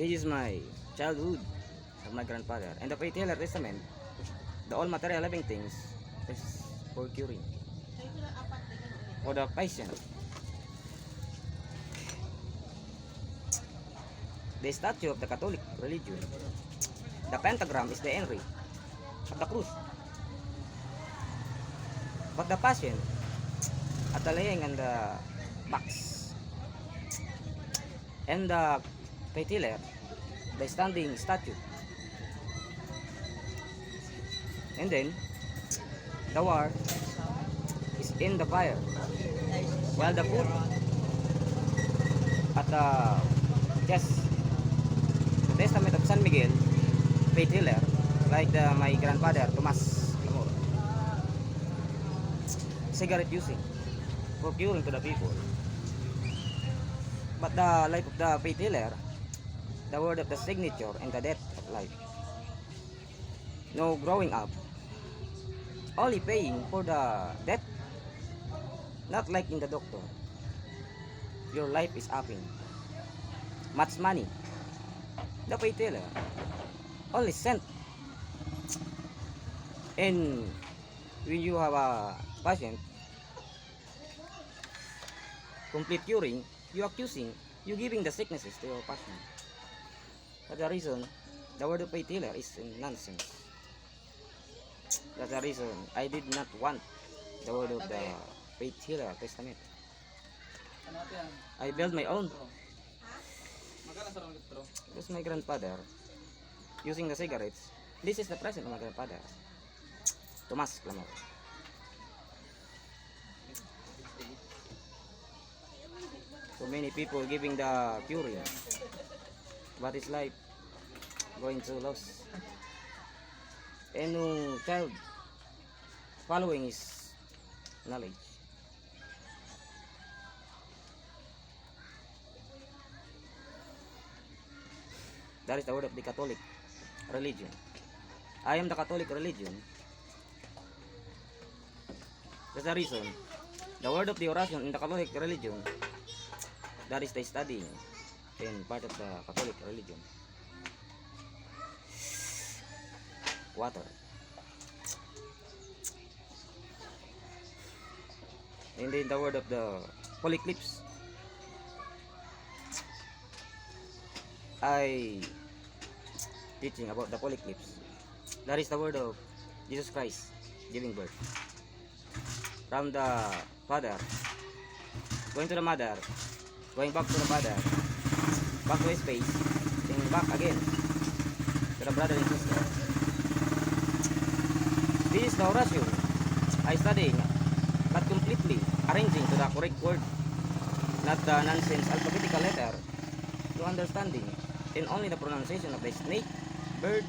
This is my childhood of my grandfather. And the Faith-Healer Testament, the all material living things is for curing. For the patient. The statue of the Catholic religion. The pentagram is the Henry of the cross. But the patient at the laying on the box. And the Faith-Healer, the standing statue. And then the war is in the fire, while the food at the chest. The testament of San Miguel, Faith-Healer, like my grandfather Tomas Amor. Cigarette using for curing to the people. But the life of the Faith-Healer, the word of the signature and the death of life. No growing up, only paying for the death, not like in the doctor. Your life is upping. Much money. The Faith-Healer only sent. And when you have a patient, complete curing, you accusing, you giving the sicknesses to your patient. That's the reason the word of Faith-Healer is nonsense. That's the reason I did not want the word of the Faith-Healer Testament. I built my own. This is my grandfather using the cigarettes. This is the present of my grandfather, Tomas Clamor. So many people giving the curing, but his life going to loss. And no child following his knowledge. That is the word of the Catholic religion. I am the Catholic religion. That's the reason. The word of the oration in the Catholic religion, that is the studying in part of the Catholic religion. Water. And then the word of the polyclips. I teaching about the polyclips. That is the word of Jesus Christ giving birth. From the father, going to the mother, going back to the father, back to his face, then back again to the brother and sister. This is the oration I studying, not completely arranging to the correct word, not the nonsense alphabetical letter, to understanding in only the pronunciation of the snake, bird,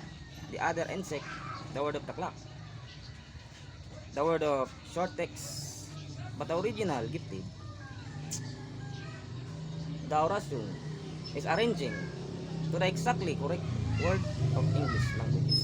the other insect, the word of the clock, the word of short text, but the original gifted. The oration is arranging to the exactly correct word of English languages.